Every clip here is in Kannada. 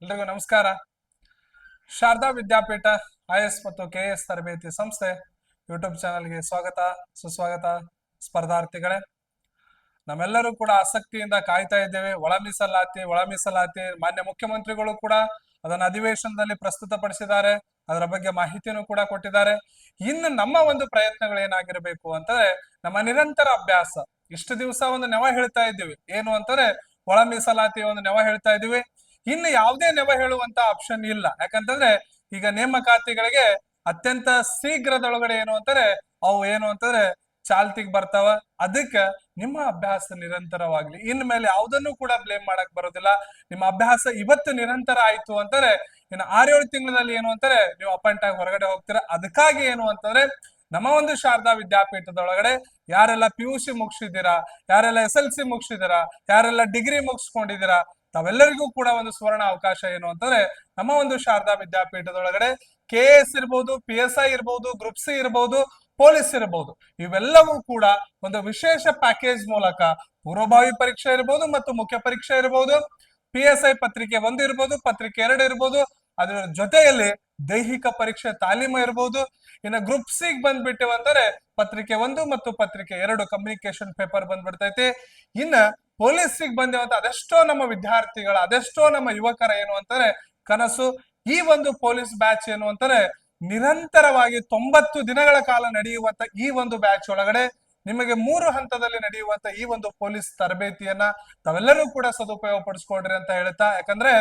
ಎಲ್ರಿಗೂ ನಮಸ್ಕಾರ. ಶಾರದಾ ವಿದ್ಯಾಪೀಠ ಐಎಸ್ ಮತ್ತು ಕೆಎಸ್ ತರಬೇತಿ ಸಂಸ್ಥೆ ಯೂಟ್ಯೂಬ್ ಚಾನಲ್ಗೆ ಸ್ವಾಗತ ಸುಸ್ವಾಗತ. ಸ್ಪರ್ಧಾರ್ಥಿಗಳೇ, ನಮ್ಮೆಲ್ಲರೂ ಕೂಡ ಆಸಕ್ತಿಯಿಂದ ಕಾಯ್ತಾ ಇದ್ದೇವೆ. ಒಳ ಮೀಸಲಾತಿ ಮಾನ್ಯ ಮುಖ್ಯಮಂತ್ರಿಗಳು ಕೂಡ ಅದನ್ನ ಅಧಿವೇಶನದಲ್ಲಿ ಪ್ರಸ್ತುತಪಡಿಸಿದ್ದಾರೆ. ಅದರ ಬಗ್ಗೆ ಮಾಹಿತಿಯನ್ನು ಕೂಡ ಕೊಟ್ಟಿದ್ದಾರೆ. ಇನ್ನು ನಮ್ಮ ಒಂದು ಪ್ರಯತ್ನಗಳು ಏನಾಗಿರಬೇಕು ಅಂತಂದ್ರೆ, ನಮ್ಮ ನಿರಂತರ ಅಭ್ಯಾಸ. ಇಷ್ಟು ದಿವಸ ಒಂದು ನೆವ ಹೇಳ್ತಾ ಇದ್ದೀವಿ, ಏನು ಅಂತಂದ್ರೆ ಒಳ ಮೀಸಲಾತಿ ಒಂದು ನೆವ ಹೇಳ್ತಾ ಇದೀವಿ. ಇನ್ನು ಯಾವುದೇ ನೆವ ಹೇಳುವಂತ ಆಪ್ಷನ್ ಇಲ್ಲ. ಯಾಕಂತಂದ್ರೆ ಈಗ ನೇಮಕಾತಿಗಳಿಗೆ ಅತ್ಯಂತ ಶೀಘ್ರದೊಳಗಡೆ ಏನು ಅಂತಂದ್ರೆ ಚಾಲ್ತಿಗೆ ಬರ್ತಾವ. ಅದಕ್ಕೆ ನಿಮ್ಮ ಅಭ್ಯಾಸ ನಿರಂತರವಾಗ್ಲಿ. ಇನ್ ಮೇಲೆ ಯಾವುದನ್ನು ಕೂಡ ಬ್ಲೇಮ್ ಮಾಡಕ್ ಬರೋದಿಲ್ಲ. ನಿಮ್ಮ ಅಭ್ಯಾಸ ಇವತ್ತು ನಿರಂತರ ಆಯ್ತು ಅಂತಾರೆ, ಇನ್ನು 6-7 ತಿಂಗಳಲ್ಲಿ ಏನು ಅಂತಾರೆ ನೀವು ಅಪಾಯಿಂಟ್ ಆಗಿ ಹೊರಗಡೆ ಹೋಗ್ತೀರಾ. ಅದಕ್ಕಾಗಿ ಏನು ಅಂತಂದ್ರೆ ನಮ್ಮ ಒಂದು ಶಾರದಾ ವಿದ್ಯಾಪೀಠದೊಳಗಡೆ ಯಾರೆಲ್ಲ PUC ಮುಗಿಸಿದ್ದೀರಾ, ಯಾರೆಲ್ಲ SLC ಮುಗಿಸಿದ್ದೀರಾ, ಯಾರೆಲ್ಲ ಡಿಗ್ರಿ ಮುಗಿಸ್ಕೊಂಡಿದ್ದೀರಾ, ತಾವೆಲ್ಲರಿಗೂ ಕೂಡ ಒಂದು ಸುವರ್ಣ ಅವಕಾಶ ಏನು ಅಂತಂದ್ರೆ ನಮ್ಮ ಒಂದು ಶಾರದಾ ವಿದ್ಯಾಪೀಠದೊಳಗಡೆ KS ಇರ್ಬೋದು, PSI ಇರ್ಬೋದು, ಗ್ರೂಪ್ C ಇರ್ಬೋದು, ಪೊಲೀಸ್ ಇರಬಹುದು, ಇವೆಲ್ಲವೂ ಕೂಡ ಒಂದು ವಿಶೇಷ ಪ್ಯಾಕೇಜ್ ಮೂಲಕ ಪೂರ್ವಭಾವಿ ಪರೀಕ್ಷೆ ಇರಬಹುದು ಮತ್ತು ಮುಖ್ಯ ಪರೀಕ್ಷೆ ಇರಬಹುದು, PSI ಪತ್ರಿಕೆ 1 ಇರ್ಬೋದು, ಪತ್ರಿಕೆ 2 ಇರ್ಬೋದು, ಅದರ ಜೊತೆಯಲ್ಲಿ ದೈಹಿಕ ಪರೀಕ್ಷೆ ತಾಲೀಮು ಇರಬಹುದು. ಇನ್ನು ಗ್ರೂಪ್ ಸಿ ಬಂದ್ಬಿಟ್ಟಿವ ಅಂದರೆ ಪತ್ರಿಕೆ 1 ಮತ್ತು ಪತ್ರಿಕೆ 2 ಕಮ್ಯುನಿಕೇಶನ್ ಪೇಪರ್ ಬಂದ್ಬಿಡ್ತೈತಿ. ಇನ್ನ ಪೊಲೀಸಿಗೆ ಬಂದೇವಂತ ಅದೆಷ್ಟೋ ನಮ್ಮ ವಿದ್ಯಾರ್ಥಿಗಳ, ಅದೆಷ್ಟೋ ನಮ್ಮ ಯುವಕರ ಏನು ಅಂತಾರೆ ಕನಸು, ಈ ಒಂದು ಪೊಲೀಸ್ ಬ್ಯಾಚ್ ಏನು ಅಂತಾರೆ ನಿರಂತರವಾಗಿ 90 ದಿನಗಳ ಕಾಲ ನಡೆಯುವಂತ ಈ ಒಂದು ಬ್ಯಾಚ್ ಒಳಗಡೆ ನಿಮಗೆ 3 ಹಂತದಲ್ಲಿ ನಡೆಯುವಂತ ಈ ಒಂದು ಪೊಲೀಸ್ ತರಬೇತಿಯನ್ನ ತಾವೆಲ್ಲರೂ ಕೂಡ ಸದುಪಯೋಗ ಪಡಿಸ್ಕೊಡ್ರಿ ಅಂತ ಹೇಳ್ತಾ, ಯಾಕಂದ್ರೆ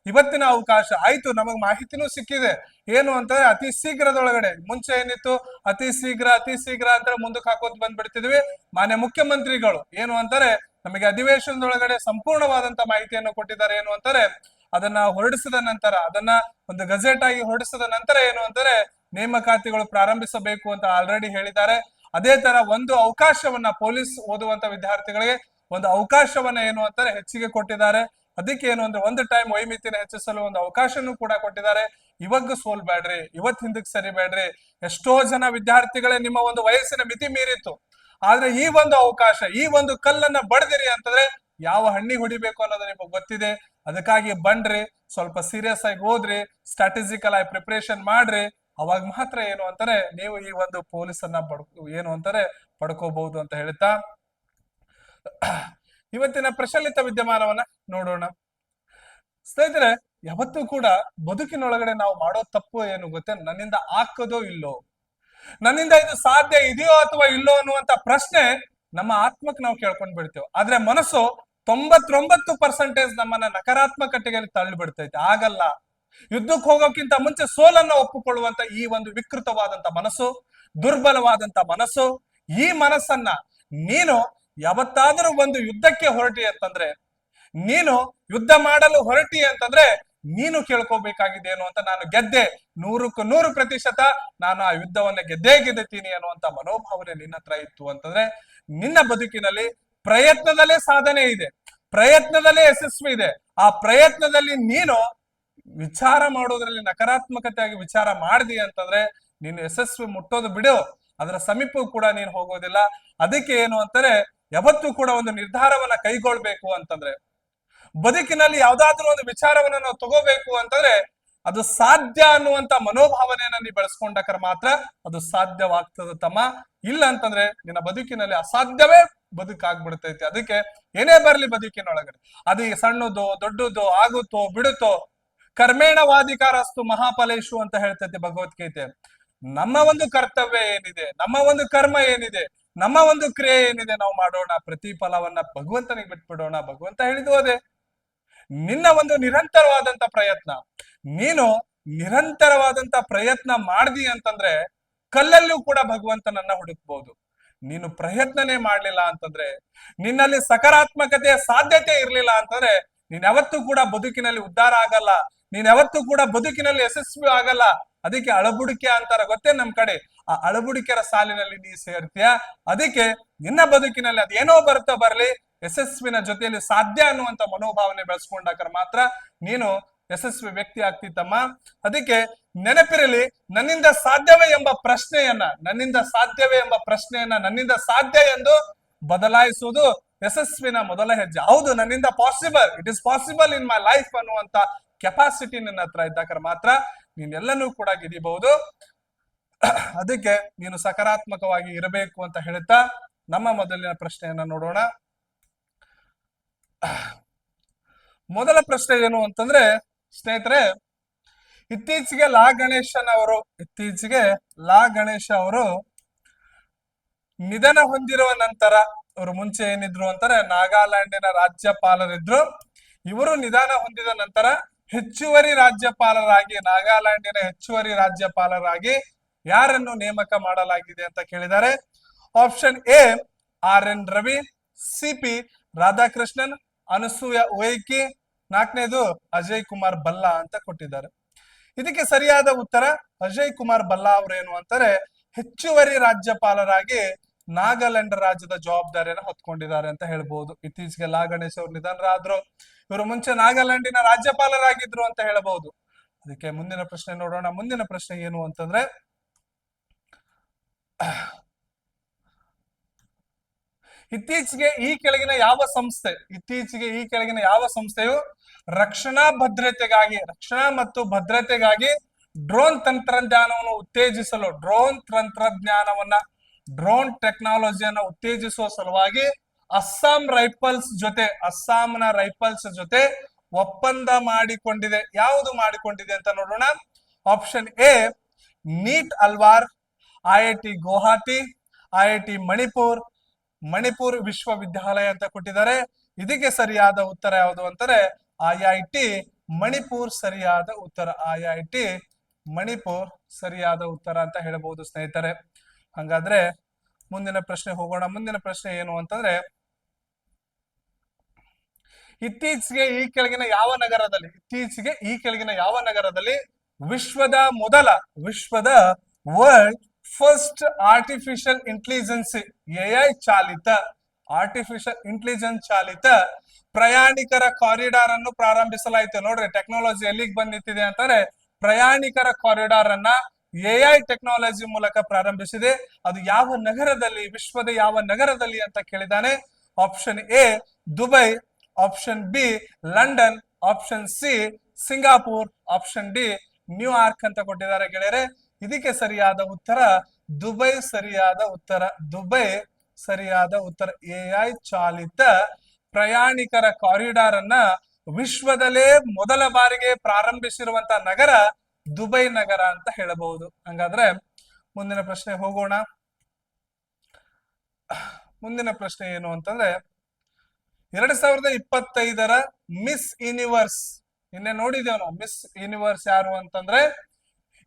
ಇವತ್ತಿನ ಅವಕಾಶ ಆಯ್ತು, ನಮಗ್ ಮಾಹಿತಿನೂ ಸಿಕ್ಕಿದೆ. ಏನು ಅಂತಂದ್ರೆ ಅತಿ ಶೀಘ್ರದೊಳಗಡೆ, ಮುಂಚೆ ಏನಿತ್ತು ಅತಿ ಶೀಘ್ರ ಅಂತ ಮುಂದಕ್ಕೆ ಹಾಕೋದ್ ಬಂದ್ಬಿಡ್ತಿದ್ವಿ. ಮಾನ್ಯ ಮುಖ್ಯಮಂತ್ರಿಗಳು ಏನು ಅಂತಾರೆ ನಮಗೆ ಅಧಿವೇಶನದೊಳಗಡೆ ಸಂಪೂರ್ಣವಾದಂತ ಮಾಹಿತಿಯನ್ನು ಕೊಟ್ಟಿದ್ದಾರೆ. ಏನು ಅಂತಾರೆ ಅದನ್ನ ಹೊರಡಿಸಿದ ನಂತರ, ಅದನ್ನ ಒಂದು ಗಜೆಟ್ ಆಗಿ ಹೊರಡಿಸಿದ ನಂತರ ಏನು ಅಂತಾರೆ ನೇಮಕಾತಿಗಳು ಪ್ರಾರಂಭಿಸಬೇಕು ಅಂತ ಆಲ್ರೆಡಿ ಹೇಳಿದ್ದಾರೆ. ಅದೇ ತರ ಒಂದು ಅವಕಾಶವನ್ನ ಪೊಲೀಸ್ ಓದುವಂತ ವಿದ್ಯಾರ್ಥಿಗಳಿಗೆ ಒಂದು ಅವಕಾಶವನ್ನ ಏನು ಅಂತಾರೆ ಹೆಚ್ಚಿಗೆ ಕೊಟ್ಟಿದ್ದಾರೆ. ಅದಕ್ಕೆ ಏನು ಅಂದ್ರೆ ಒಂದು ಟೈಮ್ ವೈಮಿತಿನ ಹೆಚ್ಚಿಸಲು ಒಂದು ಅವಕಾಶನೂ ಕೂಡ ಕೊಟ್ಟಿದ್ದಾರೆ. ಇವಾಗ ಸೋಲ್ಬೇಡ್ರಿ, ಇವತ್ ಹಿಂದಕ್ಕೆ ಸರಿಬೇಡ್ರಿ. ಎಷ್ಟೋ ಜನ ವಿದ್ಯಾರ್ಥಿಗಳೇ ನಿಮ್ಮ ಒಂದು ವಯಸ್ಸಿನ ಮಿತಿ ಮೀರಿತ್ತು, ಆದ್ರೆ ಈ ಒಂದು ಅವಕಾಶ, ಈ ಒಂದು ಕಲ್ಲನ್ನ ಬಡ್ದಿರಿ ಅಂತಂದ್ರೆ ಯಾವ ಹಣ್ಣಿ ಹೊಡಿಬೇಕು ಅನ್ನೋದು ನಿಮಗೆ ಗೊತ್ತಿದೆ. ಅದಕ್ಕಾಗಿ ಬನ್ರಿ, ಸ್ವಲ್ಪ ಸೀರಿಯಸ್ ಆಗಿ ಓದ್ರಿ, ಸ್ಟ್ರಾಟಜಿಕಲ್ ಆಗಿ ಪ್ರಿಪರೇಷನ್ ಮಾಡ್ರಿ. ಅವಾಗ ಮಾತ್ರ ಏನು ಅಂತಾರೆ ನೀವು ಈ ಒಂದು ಪೊಲೀಸನ್ನ ಏನು ಅಂತಾರೆ ಪಡ್ಕೋಬಹುದು ಅಂತ ಹೇಳ್ತಾ ಇವತ್ತಿನ ಪ್ರಚಲಿತ ವಿದ್ಯಮಾನವನ್ನ ನೋಡೋಣ. ಸ್ನೇಹಿತರೆ, ಯಾವತ್ತೂ ಕೂಡ ಬದುಕಿನೊಳಗಡೆ ನಾವು ಮಾಡೋ ತಪ್ಪು ಏನು ಗೊತ್ತೇ, ನನ್ನಿಂದ ಆಗ್ತದೋ ಇಲ್ಲೋ, ನನ್ನಿಂದ ಇದು ಸಾಧ್ಯ ಇದೆಯೋ ಅಥವಾ ಇಲ್ಲೋ ಅನ್ನುವಂತ ಪ್ರಶ್ನೆ ನಮ್ಮ ಆತ್ಮಕ್ಕೆ ನಾವು ಕೇಳ್ಕೊಂಡ್ ಬಿಡ್ತೇವೆ. ಆದ್ರೆ ಮನಸ್ಸು 99% ನಮ್ಮನ್ನ ನಕಾರಾತ್ಮಕತೆಗೆ ತಳ್ಳಿ ಬಿಡ್ತೈತೆ. ಆಗಲ್ಲ, ಯುದ್ಧಕ್ಕೆ ಹೋಗೋಕ್ಕಿಂತ ಮುಂಚೆ ಸೋಲನ್ನ ಒಪ್ಪಿಕೊಳ್ಳುವಂತ ಈ ಒಂದು ವಿಕೃತವಾದಂತ ಮನಸ್ಸು, ದುರ್ಬಲವಾದಂತ ಮನಸ್ಸು, ಈ ಮನಸ್ಸನ್ನ ನೀನು ಯಾವತ್ತಾದ್ರೂ ಒಂದು ಯುದ್ಧಕ್ಕೆ ಹೊರಟಿ ಅಂತಂದ್ರೆ, ನೀನು ಯುದ್ಧ ಮಾಡಲು ಹೊರಟಿ ಅಂತಂದ್ರೆ ನೀನು ಕೇಳ್ಕೋಬೇಕಾಗಿದೆ ಏನು ಅಂತ, ನಾನು ಗೆದ್ದೆ 100% ನಾನು ಆ ಯುದ್ಧವನ್ನ ಗೆದ್ದೇ ಅನ್ನುವಂತ ಮನೋಭಾವನೆ ನಿನ್ನ ಹತ್ರ ಇತ್ತು ಅಂತಂದ್ರೆ ನಿನ್ನ ಬದುಕಿನಲ್ಲಿ ಪ್ರಯತ್ನದಲ್ಲೇ ಸಾಧನೆ ಇದೆ, ಪ್ರಯತ್ನದಲ್ಲೇ ಯಶಸ್ವಿ ಇದೆ. ಆ ಪ್ರಯತ್ನದಲ್ಲಿ ನೀನು ವಿಚಾರ ಮಾಡೋದ್ರಲ್ಲಿ ನಕಾರಾತ್ಮಕತೆಯಾಗಿ ವಿಚಾರ ಮಾಡಿದಿ ಅಂತಂದ್ರೆ ನೀನು ಯಶಸ್ವಿ ಮುಟ್ಟೋದು ಬಿಡು, ಅದರ ಸಮೀಪವೂ ಕೂಡ ನೀನು ಹೋಗೋದಿಲ್ಲ. ಅದಕ್ಕೆ ಏನು ಅಂತಾರೆ ಯಾವತ್ತೂ ಕೂಡ ಒಂದು ನಿರ್ಧಾರವನ್ನ ಕೈಗೊಳ್ಬೇಕು ಅಂತಂದ್ರೆ, ಬದುಕಿನಲ್ಲಿ ಯಾವ್ದಾದ್ರು ಒಂದು ವಿಚಾರವನ್ನ ನಾವು ತಗೋಬೇಕು ಅಂತಂದ್ರೆ ಅದು ಸಾಧ್ಯ ಅನ್ನುವಂತ ಮನೋಭಾವನೆಯನ್ನ ನೀವು ಬೆಳೆಸ್ಕೊಂಡಾಕ ಮಾತ್ರ ಅದು ಸಾಧ್ಯವಾಗ್ತದ ತಮ್ಮ. ಇಲ್ಲ ಅಂತಂದ್ರೆ ನಿನ್ನ ಬದುಕಿನಲ್ಲಿ ಅಸಾಧ್ಯವೇ ಬದುಕಾಗ್ಬಿಡ್ತೈತಿ. ಅದಕ್ಕೆ ಏನೇ ಬರ್ಲಿ ಬದುಕಿನೊಳಗಡೆ, ಅದು ಸಣ್ಣದೋ ದೊಡ್ಡದೋ ಆಗುತ್ತೋ ಬಿಡುತ್ತೋ, ಕರ್ಮೇಣವಾಧಿಕಾರಸ್ತು ಮಹಾಫಲೇಶು ಅಂತ ಹೇಳ್ತೈತಿ ಭಗವದ್ಗೀತೆ. ನಮ್ಮ ಒಂದು ಕರ್ತವ್ಯ ಏನಿದೆ, ನಮ್ಮ ಒಂದು ಕರ್ಮ ಏನಿದೆ, ನಮ್ಮ ಒಂದು ಕ್ರಿಯೆ ಏನಿದೆ ನಾವು ಮಾಡೋಣ, ಪ್ರತಿಫಲವನ್ನ ಭಗವಂತನಿಗೆ ಬಿಟ್ಬಿಡೋಣ. ಭಗವಂತ ಹೇಳಿದ್ದು ಅದೇ, ನಿನ್ನ ಒಂದು ನಿರಂತರವಾದಂತ ಪ್ರಯತ್ನ, ನೀನು ನಿರಂತರವಾದಂತ ಪ್ರಯತ್ನ ಮಾಡ್ದಿ ಅಂತಂದ್ರೆ ಕಲ್ಲಲ್ಲೂ ಕೂಡ ಭಗವಂತನನ್ನ ಹುಡುಕ್ಬಹುದು. ನೀನು ಪ್ರಯತ್ನನೇ ಮಾಡ್ಲಿಲ್ಲ ಅಂತಂದ್ರೆ, ನಿನ್ನಲ್ಲಿ ಸಕಾರಾತ್ಮಕತೆಯ ಸಾಧ್ಯತೆ ಇರ್ಲಿಲ್ಲ ಅಂತಂದ್ರೆ ನೀನ್ ಯಾವತ್ತೂ ಕೂಡ ಬದುಕಿನಲ್ಲಿ ಉದ್ಧಾರ ಆಗಲ್ಲ, ನೀನ್ ಯಾವತ್ತೂ ಕೂಡ ಬದುಕಿನಲ್ಲಿ ಯಶಸ್ವಿ ಆಗಲ್ಲ. ಅದಕ್ಕೆ ಅಳಬುಡಿಕೆ ಅಂತಾರ ಗೊತ್ತೇ ನಮ್ ಕಡೆ, ಆ ಅಳಬುಡಿಕೆರ ಸಾಲಿನಲ್ಲಿ ನೀ ಸೇರ್ತೀಯ. ಅದಕ್ಕೆ ನಿನ್ನ ಬದುಕಿನಲ್ಲಿ ಅದೇನೋ ಬರುತ್ತಾ ಬರ್ಲಿ, ಯಶಸ್ವಿನ ಜೊತೆಯಲ್ಲಿ ಸಾಧ್ಯ ಅನ್ನುವಂತ ಮನೋಭಾವನೆ ಬೆಳೆಸ್ಕೊಂಡಾಕ ಮಾತ್ರ ನೀನು ಯಶಸ್ವಿ ವ್ಯಕ್ತಿ ಆಗ್ತಿತ್ತಮ್ಮ. ಅದಕ್ಕೆ ನೆನಪಿರಲಿ, ನನ್ನಿಂದ ಸಾಧ್ಯವೇ ಎಂಬ ಪ್ರಶ್ನೆಯನ್ನ ನನ್ನಿಂದ ಸಾಧ್ಯ ಎಂದು ಬದಲಾಯಿಸುವುದು ಯಶಸ್ವಿನ ಮೊದಲ ಹೆಜ್ಜೆ. ಹೌದು, ನನ್ನಿಂದ possible, it is possible in my life ಅನ್ನುವಂತ ಕೆಪಾಸಿಟಿ ನಿನ್ನ ಹತ್ರ ಇದ್ದಾಗ ಮಾತ್ರ ನೀನೆಲ್ಲನೂ ಕೂಡ ಗೆದಿಬಹುದು. ಅದಕ್ಕೆ ನೀನು ಸಕಾರಾತ್ಮಕವಾಗಿ ಇರಬೇಕು ಅಂತ ಹೇಳ್ತಾ ನಮ್ಮ ಮೊದಲಿನ ಪ್ರಶ್ನೆಯನ್ನ ನೋಡೋಣ. ಮೊದಲ ಪ್ರಶ್ನೆ ಏನು ಅಂತಂದ್ರೆ ಸ್ನೇಹಿತರೆ, ಇತ್ತೀಚೆಗೆ ಲಾ ಗಣೇಶ್ ಅವರು ನಿಧನ ಹೊಂದಿರುವ ನಂತರ, ಅವರು ಮುಂಚೆ ಏನಿದ್ರು ಅಂತಾರೆ ನಾಗಾಲ್ಯಾಂಡಿನ ರಾಜ್ಯಪಾಲರಿದ್ರು. ಇವರು ನಿಧನ ಹೊಂದಿದ ನಂತರ ನಾಗಾಲ್ಯಾಂಡಿನ ಹೆಚ್ಚುವರಿ ರಾಜ್ಯಪಾಲರಾಗಿ ಯಾರನ್ನು ನೇಮಕ ಮಾಡಲಾಗಿದೆ ಅಂತ ಕೇಳಿದ್ದಾರೆ. Option A RN Ravi, CP Radhakrishnan, Anasuya Uike, ನಾಲ್ಕನೇದು ಅಜಯ್ ಕುಮಾರ್ ಭಲ್ಲಾ ಅಂತ ಕೊಟ್ಟಿದ್ದಾರೆ. ಇದಕ್ಕೆ ಸರಿಯಾದ ಉತ್ತರ ಅಜಯ್ ಕುಮಾರ್ ಭಲ್ಲಾ ಅವರೇನು ಅಂತಾರೆ ಹೆಚ್ಚುವರಿ ರಾಜ್ಯಪಾಲರಾಗಿ ನಾಗಾಲ್ಯಾಂಡ್ ರಾಜ್ಯದ ಜವಾಬ್ದಾರಿಯನ್ನು ಹೊತ್ಕೊಂಡಿದ್ದಾರೆ ಅಂತ ಹೇಳ್ಬಹುದು. ಇತ್ತೀಚೆಗೆ ಲಾ ಗಣೇಶ್ ಅವರು ನಿಧನರಾದ್ರು. ಇವರು ಮುಂಚೆ ನಾಗಾಲ್ಯಾಂಡಿನ ರಾಜ್ಯಪಾಲರಾಗಿದ್ರು ಅಂತ ಹೇಳಬಹುದು. ಅದಕ್ಕೆ ಮುಂದಿನ ಪ್ರಶ್ನೆ ನೋಡೋಣ. ಮುಂದಿನ ಪ್ರಶ್ನೆ ಏನು ಅಂತಂದ್ರೆ, ಇತ್ತೀಚೆಗೆ ಈ ಕೆಳಗಿನ ಯಾವ ಸಂಸ್ಥೆಯು ರಕ್ಷಣಾ ಮತ್ತು ಭದ್ರತೆಗಾಗಿ ಡ್ರೋನ್ ಟೆಕ್ನಾಲಜಿಯನ್ನ ಉತ್ತೇಜಿಸುವ ಸಲುವಾಗಿ ಅಸ್ಸಾಂನ ರೈಫಲ್ಸ್ ಜೊತೆ ಒಪ್ಪಂದ ಮಾಡಿಕೊಂಡಿದೆ? ಯಾವುದು ಮಾಡಿಕೊಂಡಿದೆ ಅಂತ ನೋಡೋಣ. Option A NIT Alwar, IIT Guwahati, IIT Manipur ವಿಶ್ವವಿದ್ಯಾಲಯ ಅಂತ ಕೊಟ್ಟಿದ್ದಾರೆ. ಇದಕ್ಕೆ ಸರಿಯಾದ ಉತ್ತರ ಯಾವುದು ಅಂತಾರೆ IIT ಮಣಿಪುರ್ ಸರಿಯಾದ ಉತ್ತರ. IIT ಮಣಿಪುರ್ ಸರಿಯಾದ ಉತ್ತರ ಅಂತ ಹೇಳಬಹುದು ಸ್ನೇಹಿತರೆ. ಹಾಗಾದ್ರೆ ಮುಂದಿನ ಪ್ರಶ್ನೆ ಹೋಗೋಣ. ಮುಂದಿನ ಪ್ರಶ್ನೆ ಏನು ಅಂತಂದ್ರೆ, ಇತ್ತೀಚೆಗೆ ಈ ಕೆಳಗಿನ ಯಾವ ನಗರದಲ್ಲಿ ವಿಶ್ವದ ವರ್ಲ್ಡ್ ಫಸ್ಟ್ ಆರ್ಟಿಫಿಷಿಯಲ್ ಇಂಟೆಲಿಜೆನ್ಸ್ ಚಾಲಿತ ಪ್ರಯಾಣಿಕರ ಕಾರಿಡಾರ್ ಅನ್ನು ಪ್ರಾರಂಭಿಸಲಾಯಿತು? ನೋಡ್ರಿ, ಟೆಕ್ನಾಲಜಿ ಎಲ್ಲಿಗೆ ಬಂದ್ ನಿಂತಿದೆ ಅಂತಾರೆ, ಪ್ರಯಾಣಿಕರ ಕಾರಿಡಾರ್ ಅನ್ನ AI ಟೆಕ್ನಾಲಜಿ ಮೂಲಕ ಪ್ರಾರಂಭಿಸಿದೆ. ಅದು ಯಾವ ನಗರದಲ್ಲಿ, ವಿಶ್ವದ ಯಾವ ನಗರದಲ್ಲಿ ಅಂತ ಕೇಳಿದಾನೆ. Option A Dubai, option B London, option C Singapore, option D New York ಅಂತ ಕೊಟ್ಟಿದ್ದಾರೆ ಗೆಳೆಯರೆ. ಇದಕ್ಕೆ ಸರಿಯಾದ ಉತ್ತರ ದುಬೈ ಸರಿಯಾದ ಉತ್ತರ. AI ಚಾಲಿತ ಪ್ರಯಾಣಿಕರ ಕಾರಿಡಾರ್ ಅನ್ನ ವಿಶ್ವದಲ್ಲೇ ಮೊದಲ ಬಾರಿಗೆ ಪ್ರಾರಂಭಿಸಿರುವಂತ ನಗರ ದುಬೈ ನಗರ ಅಂತ ಹೇಳಬಹುದು. ಹಂಗಾದ್ರೆ ಮುಂದಿನ ಪ್ರಶ್ನೆ ಹೋಗೋಣ. ಮುಂದಿನ ಪ್ರಶ್ನೆ ಏನು ಅಂತಂದ್ರೆ, 2025ರ ಮಿಸ್ ಯೂನಿವರ್ಸ್, ನಿನ್ನೆ ನೋಡಿದ್ದೇವೆ ನಾವು. ಮಿಸ್ ಯೂನಿವರ್ಸ್ ಯಾರು ಅಂತಂದ್ರೆ,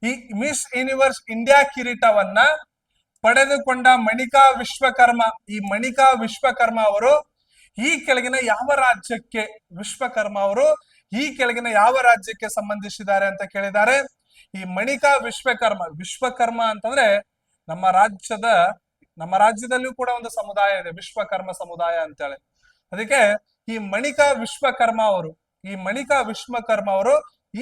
ಈ ಮಿಸ್ ಯೂನಿವರ್ಸ್ ಇಂಡಿಯಾ ಕಿರೀಟವನ್ನ ಪಡೆದುಕೊಂಡ ಮಣಿಕಾ ವಿಶ್ವಕರ್ಮ ಅವರು ಈ ಕೆಳಗಿನ ಯಾವ ರಾಜ್ಯಕ್ಕೆ ಸಂಬಂಧಿಸಿದ್ದಾರೆ ಅಂತ ಕೇಳಿದ್ದಾರೆ. ಈ ಮಣಿಕಾ ವಿಶ್ವಕರ್ಮ ಅಂತಂದ್ರೆ ನಮ್ಮ ರಾಜ್ಯದಲ್ಲೂ ಕೂಡ ಒಂದು ಸಮುದಾಯ ಇದೆ, ವಿಶ್ವಕರ್ಮ ಸಮುದಾಯ ಅಂತೇಳಿ. ಅದಕ್ಕೆ ಈ ಮಣಿಕಾ ವಿಶ್ವಕರ್ಮ ಅವರು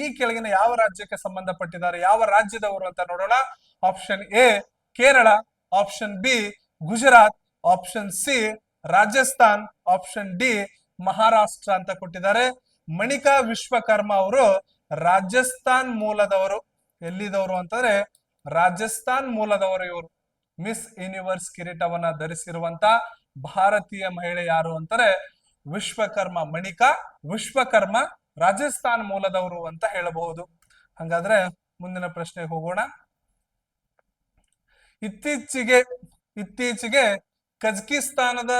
ಈ ಕೆಳಗಿನ ಯಾವ ರಾಜ್ಯಕ್ಕೆ ಸಂಬಂಧಪಟ್ಟಿದ್ದಾರೆ, ಯಾವ ರಾಜ್ಯದವರು ಅಂತ ನೋಡೋಣ. Option A Kerala, option B Gujarat, option C Rajasthan, option D Maharashtra ಅಂತ ಕೊಟ್ಟಿದ್ದಾರೆ. ಮಣಿಕಾ ವಿಶ್ವಕರ್ಮ ಅವರು ರಾಜಸ್ಥಾನ್ ಮೂಲದವರು. ಎಲ್ಲಿದವರು ಅಂತಂದ್ರೆ ರಾಜಸ್ಥಾನ್ ಮೂಲದವರು ಇವರು. ಮಿಸ್ ಯೂನಿವರ್ಸ್ ಕಿರೀಟವನ್ನ ಧರಿಸಿರುವಂತ ಭಾರತೀಯ ಮಹಿಳೆ ಯಾರು ಅಂತಾರೆ ಮಣಿಕಾ ವಿಶ್ವಕರ್ಮ, ರಾಜಸ್ಥಾನ್ ಮೂಲದವರು ಅಂತ ಹೇಳಬಹುದು. ಹಾಗಾದ್ರೆ ಮುಂದಿನ ಪ್ರಶ್ನೆ ಹೋಗೋಣ. ಇತ್ತೀಚೆಗೆ ಕಜಕಿಸ್ತಾನದ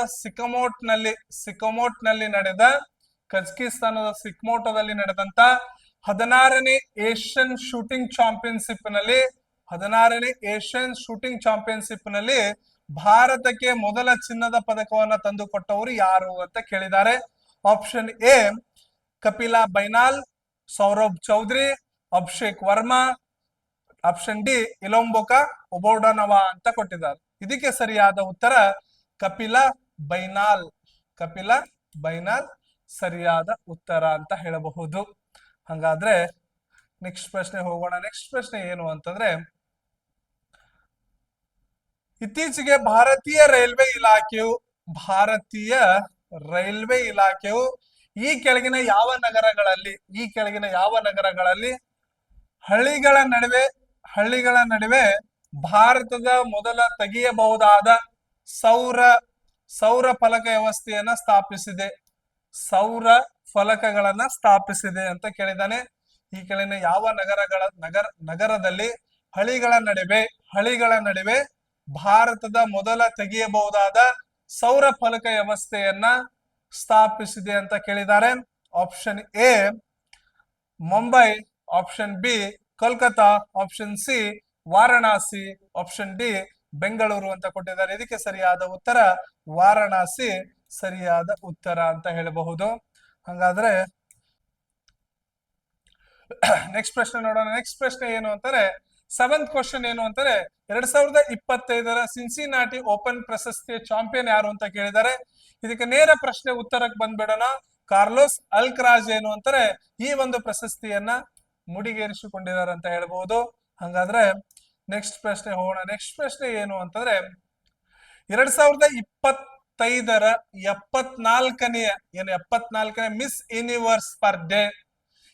ಸಿಕಮೋಟ್ನಲ್ಲಿ ನಡೆದಂತ 16ನೇ ಏಷ್ಯನ್ ಶೂಟಿಂಗ್ ಚಾಂಪಿಯನ್ಶಿಪ್ ನಲ್ಲಿ ಭಾರತಕ್ಕೆ ಮೊದಲ ಚಿನ್ನದ ಪದಕವನ್ನ ತಂದುಕೊಟ್ಟವರು ಯಾರು ಅಂತ ಕೇಳಿದ್ದಾರೆ. Option A Kapila Bainal, Saurabh Chaudhary, Abhishek Verma, option D ಇಲೊಂಬೊಕಾ ಒಬೋಡನವಾ ಅಂತ ಕೊಟ್ಟಿದ್ದಾರೆ. ಇದಕ್ಕೆ ಸರಿಯಾದ ಉತ್ತರ ಕಪಿಲಾ ಬೈನಾಲ್ ಸರಿಯಾದ ಉತ್ತರ ಅಂತ ಹೇಳಬಹುದು. ಹಾಗಾದ್ರೆ ನೆಕ್ಸ್ಟ್ ಪ್ರಶ್ನೆ ಹೋಗೋಣ. ನೆಕ್ಸ್ಟ್ ಪ್ರಶ್ನೆ ಏನು ಅಂತಂದ್ರೆ, ಇತ್ತೀಚೆಗೆ ಭಾರತೀಯ ರೈಲ್ವೆ ಇಲಾಖೆಯು ಈ ಕೆಳಗಿನ ಯಾವ ನಗರಗಳಲ್ಲಿ ಹಳ್ಳಿಗಳ ನಡುವೆ ಭಾರತದ ಮೊದಲ ತೆಗೆಯಬಹುದಾದ ಸೌರ ಸೌರ ಫಲಕ ವ್ಯವಸ್ಥೆಯನ್ನ ಸ್ಥಾಪಿಸಿದೆ? ಸೌರ ಫಲಕಗಳನ್ನ ಸ್ಥಾಪಿಸಿದೆ ಅಂತ ಕೇಳಿದಾನೆ. ಈ ಕೆಳಗಿನ ಯಾವ ನಗರದಲ್ಲಿ ಹಳಿಗಳ ನಡುವೆ ಭಾರತದ ಮೊದಲ ತೆಗೆಯಬಹುದಾದ ಸೌರ ಫಲಕ ವ್ಯವಸ್ಥೆಯನ್ನ ಸ್ಥಾಪಿಸಿದೆ ಅಂತ ಕೇಳಿದ್ದಾರೆ? Option A Mumbai, option B Kolkata, option C Varanasi, option D Bengaluru ಅಂತ ಕೊಟ್ಟಿದ್ದಾರೆ. ಇದಕ್ಕೆ ಸರಿಯಾದ ಉತ್ತರ ವಾರಣಾಸಿ ಸರಿಯಾದ ಉತ್ತರ ಅಂತ ಹೇಳಬಹುದು. ಹಾಗಾದ್ರೆ ನೆಕ್ಸ್ಟ್ ಪ್ರಶ್ನೆ ನೋಡೋಣ. ನೆಕ್ಸ್ಟ್ ಪ್ರಶ್ನೆ ಏನು ಅಂತಾರೆ, 7th ಕ್ವಶನ್ ಏನು ಅಂತಾರೆ, 2025 ಸಿನ್ಸಿನಾಟಿ ಓಪನ್ ಪ್ರಶಸ್ತಿಯ ಚಾಂಪಿಯನ್ ಯಾರು ಅಂತ ಕೇಳಿದ್ದಾರೆ. ಇದಕ್ಕೆ ನೇರ ಪ್ರಶ್ನೆ ಉತ್ತರಕ್ಕೆ ಬಂದ್ಬಿಡೋಣ. ಕಾರ್ಲೋಸ್ ಅಲ್ಕ್ರಾಜ್ ಏನು ಅಂತಾರೆ ಈ ಒಂದು ಪ್ರಶಸ್ತಿಯನ್ನ ಮುಡಿಗೇರಿಸಿಕೊಂಡಿದ್ದಾರೆ ಅಂತ ಹೇಳ್ಬಹುದು. ಹಾಗಾದ್ರೆ ನೆಕ್ಸ್ಟ್ ಪ್ರಶ್ನೆ ಹೋಗೋಣ. ನೆಕ್ಸ್ಟ್ ಪ್ರಶ್ನೆ ಏನು ಅಂತಂದ್ರೆ 2025 74ನೇ ಮಿಸ್ ಯೂನಿವರ್ಸ್ ಸ್ಪರ್ಧೆ.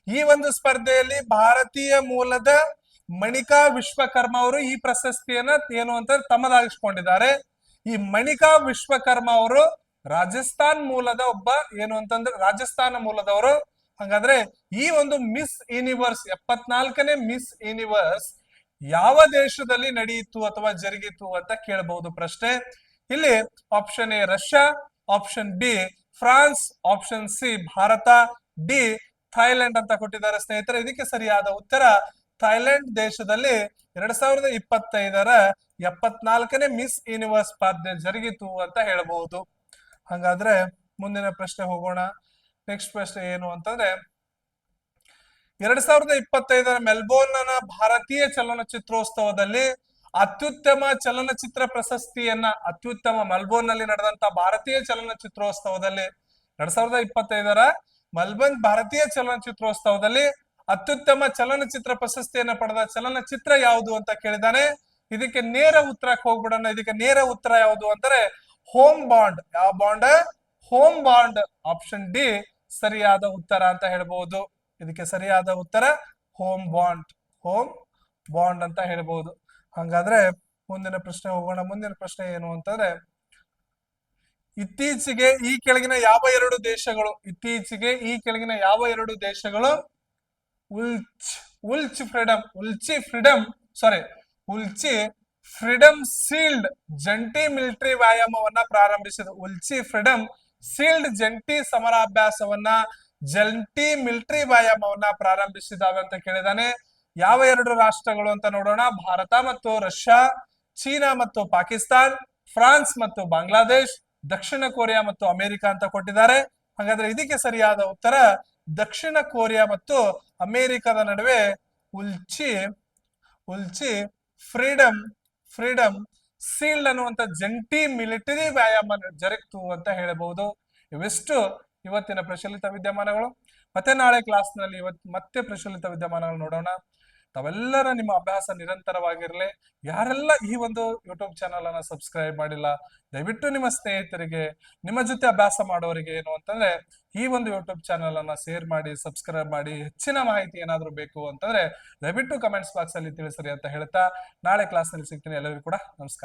ಈ ಒಂದು ಸ್ಪರ್ಧೆಯಲ್ಲಿ ಭಾರತೀಯ ಮೂಲದ ಮಣಿಕಾ ವಿಶ್ವಕರ್ಮ ಅವರು ಈ ಪ್ರಶಸ್ತಿಯನ್ನ ಏನು ಅಂತ ತಮ್ಮದಾಗಿಸ್ಕೊಂಡಿದ್ದಾರೆ. ಈ ಮಣಿಕಾ ವಿಶ್ವಕರ್ಮ ಅವರು ರಾಜಸ್ಥಾನ ಮೂಲದವರು. ಹಾಗಾದ್ರೆ ಈ ಒಂದು ಮಿಸ್ ಯೂನಿವರ್ಸ್ 74ನೇ ಮಿಸ್ ಯೂನಿವರ್ಸ್ ಯಾವ ದೇಶದಲ್ಲಿ ನಡೆಯಿತು ಅಥವಾ ಜರುಗಿತು ಅಂತ ಕೇಳಬಹುದು ಪ್ರಶ್ನೆ. ಇಲ್ಲಿ option A Russia, option B France, option C Bharat, D Thailand ಅಂತ ಕೊಟ್ಟಿದ್ದಾರೆ ಸ್ನೇಹಿತರೆ. ಇದಕ್ಕೆ ಸರಿಯಾದ ಉತ್ತರ ಥೈಲ್ಯಾಂಡ್ ದೇಶದಲ್ಲಿ 2025 74ನೇ ಮಿಸ್ ಯೂನಿವರ್ಸ್ ಸ್ಪರ್ಧೆ ಜರುಗಿತು ಅಂತ ಹೇಳಬಹುದು. ಹಾಗಾದ್ರೆ ಮುಂದಿನ ಪ್ರಶ್ನೆ ಹೋಗೋಣ. ನೆಕ್ಸ್ಟ್ ಪ್ರಶ್ನೆ ಏನು ಅಂತಂದ್ರೆ 2025 ಮೆಲ್ಬೋರ್ನ್ ಭಾರತೀಯ ಚಲನಚಿತ್ರೋತ್ಸವದಲ್ಲಿ ಅತ್ಯುತ್ತಮ ಚಲನಚಿತ್ರ ಪ್ರಶಸ್ತಿಯನ್ನ ಮೆಲ್ಬೋರ್ನ್ ನಲ್ಲಿ ನಡೆದಂತ ಭಾರತೀಯ ಚಲನಚಿತ್ರೋತ್ಸವದಲ್ಲಿ 2025 ಮೆಲ್ಬೋರ್ನ್ ಭಾರತೀಯ ಚಲನಚಿತ್ರೋತ್ಸವದಲ್ಲಿ ಅತ್ಯುತ್ತಮ ಚಲನಚಿತ್ರ ಪ್ರಶಸ್ತಿಯನ್ನ ಪಡೆದ ಚಲನಚಿತ್ರ ಯಾವುದು ಅಂತ ಕೇಳಿದಾನೆ. ಇದಕ್ಕೆ ನೇರ ಉತ್ತರಕ್ಕೆ ಹೋಗ್ಬಿಡೋಣ. ಇದಕ್ಕೆ ನೇರ ಉತ್ತರ ಯಾವುದು ಅಂದರೆ ಹೋಮ್ ಬಾಂಡ್. ಯಾವ bond? Home bond. Option D ಸರಿಯಾದ ಉತ್ತರ ಅಂತ ಹೇಳ್ಬಹುದು. ಇದಕ್ಕೆ ಸರಿಯಾದ ಉತ್ತರ ಹೋಮ್ ಬಾಂಡ್ ಅಂತ ಹೇಳ್ಬಹುದು. ಹಾಗಾದ್ರೆ ಮುಂದಿನ ಪ್ರಶ್ನೆ ಹೋಗೋಣ. ಮುಂದಿನ ಪ್ರಶ್ನೆ ಏನು ಅಂತಂದ್ರೆ ಇತ್ತೀಚೆಗೆ ಈ ಕೆಳಗಿನ ಯಾವ ಎರಡು ದೇಶಗಳು ಉಲ್ಚಿ ಫ್ರೀಡಮ್ ಸೀಲ್ಡ್ ಜಂಟಿ ಮಿಲಿಟರಿ ವ್ಯಾಯಾಮವನ್ನ ಪ್ರಾರಂಭಿಸಿದೆ. ಉಲ್ಚಿ ಫ್ರೀಡಮ್ ಸೀಲ್ಡ್ ಜಂಟಿ ಸಮರಾಭ್ಯಾಸವನ್ನ ಜಂಟಿ ಮಿಲಿಟರಿ ವ್ಯಾಯಾಮವನ್ನ ಪ್ರಾರಂಭಿಸಿದಾವೆ ಅಂತ ಕೇಳಿದಾನೆ. ಯಾವ ಎರಡು ರಾಷ್ಟ್ರಗಳು ಅಂತ ನೋಡೋಣ. ಭಾರತ ಮತ್ತು ರಷ್ಯಾ, ಚೀನಾ ಮತ್ತು ಪಾಕಿಸ್ತಾನ್, ಫ್ರಾನ್ಸ್ ಮತ್ತು ಬಾಂಗ್ಲಾದೇಶ್, ದಕ್ಷಿಣ ಕೊರಿಯಾ ಮತ್ತು ಅಮೆರಿಕ ಅಂತ ಕೊಟ್ಟಿದ್ದಾರೆ. ಹಾಗಾದ್ರೆ ಇದಕ್ಕೆ ಸರಿಯಾದ ಉತ್ತರ ದಕ್ಷಿಣ ಕೊರಿಯಾ ಮತ್ತು ಅಮೆರಿಕದ ನಡುವೆ ಉಲ್ಚಿ ಫ್ರೀಡಮ್ ಸೀಲ್ಡ್ ಅನ್ನುವಂತ ಜಂಟಿ ಮಿಲಿಟರಿ ವ್ಯಾಯಾಮ ಜರುಗಿತು ಅಂತ ಹೇಳಬಹುದು. ಇವೆಷ್ಟು ಇವತ್ತಿನ ಪ್ರಚಲಿತ ವಿದ್ಯಮಾನಗಳು. ಮತ್ತೆ ನಾಳೆ ಕ್ಲಾಸ್ ನಲ್ಲಿ ಮತ್ತೆ ಪ್ರಚಲಿತ ವಿದ್ಯಮಾನಗಳು ನೋಡೋಣ. ತಾವೆಲ್ಲರ ನಿಮ್ಮ ಅಭ್ಯಾಸ ನಿರಂತರವಾಗಿರ್ಲಿ. ಯಾರೆಲ್ಲ ಈ ಒಂದು ಯೂಟ್ಯೂಬ್ ಚಾನಲ್ ಅನ್ನ ಸಬ್ಸ್ಕ್ರೈಬ್ ಮಾಡಿಲ್ಲ, ದಯವಿಟ್ಟು ನಿಮ್ಮ ಸ್ನೇಹಿತರಿಗೆ, ನಿಮ್ಮ ಜೊತೆ ಅಭ್ಯಾಸ ಮಾಡೋರಿಗೆ ಏನು ಅಂತಂದ್ರೆ ಈ ಒಂದು ಯೂಟ್ಯೂಬ್ ಚಾನಲ್ ಅನ್ನ ಶೇರ್ ಮಾಡಿ, ಸಬ್ಸ್ಕ್ರೈಬ್ ಮಾಡಿ. ಹೆಚ್ಚಿನ ಮಾಹಿತಿ ಏನಾದ್ರು ಬೇಕು ಅಂತಂದ್ರೆ ದಯವಿಟ್ಟು ಕಮೆಂಟ್ಸ್ ಬಾಕ್ಸ್ ಅಲ್ಲಿ ತಿಳಿಸ್ರಿ ಅಂತ ಹೇಳ್ತಾ ನಾಳೆ ಕ್ಲಾಸ್ ನಲ್ಲಿ ಸಿಗ್ತೀನಿ. ಎಲ್ಲರಿಗೂ ಕೂಡ ನಮಸ್ಕಾರ.